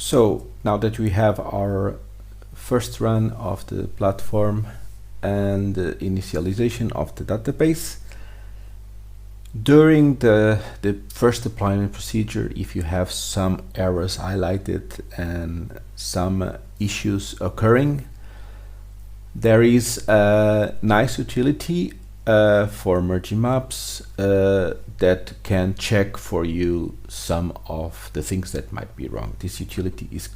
So now that we have our first run of the platform and the initialization of the database, during the first deployment procedure, if you have some errors highlighted and some issues occurring, there is a nice utility for Mergin Maps that can check for you some of the things that might be wrong. This utility is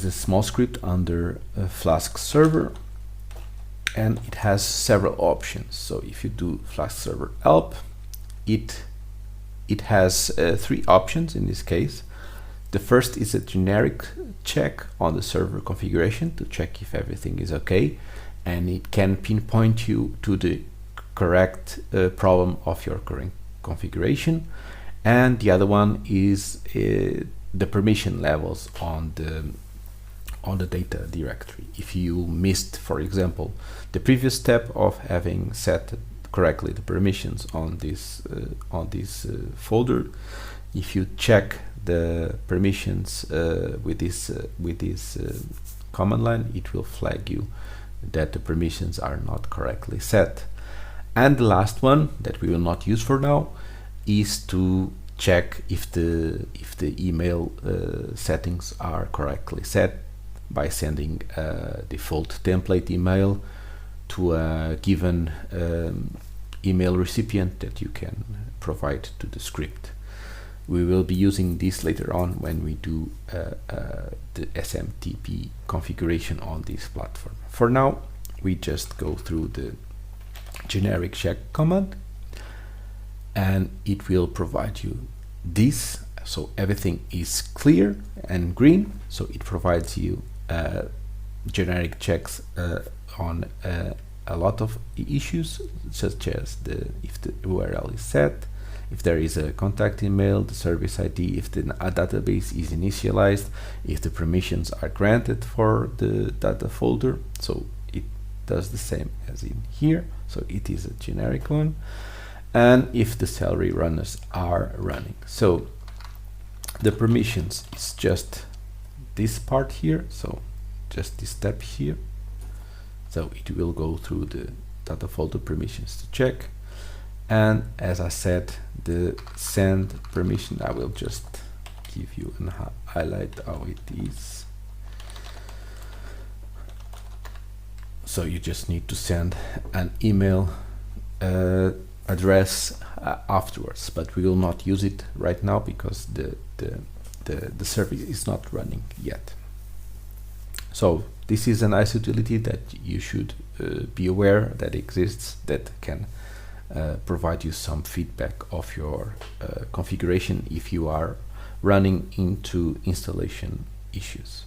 a small script under a Flask server, and it has several options. So if you do Flask server help, it has 3 options in this case. The first is a generic check on the server configuration to check if everything is okay, and it can pinpoint you to the correct problem of your current configuration. And the other one is the permission levels on the data directory. If you missed, for example, the previous step of having set correctly the permissions on this folder, if you check the permissions with this command line, it will flag you that the permissions are not correctly set. And the last one that we will not use for now is to check if the email settings are correctly set by sending a default template email to a given email recipient that you can provide to the script. We will be using this later on when we do the SMTP configuration on this platform. For now, we just go through the generic check command, and it will provide you this. So everything is clear and green, so it provides you generic checks on a lot of issues, such as if the URL is set, if there is a contact email, the service ID, if a database is initialized, if the permissions are granted for the data folder. So it does the same as in here, so it is a generic one. And if the celery runners are running. So the permissions is just this part here, so just this step here. So it will go through the data folder permissions to check. And as I said, the send permission, I will just give you a highlight how it is. So you just need to send an email address afterwards, but we will not use it right now because the service is not running yet. So this is a nice utility that you should be aware that exists, that can provide you some feedback of your configuration if you are running into installation issues.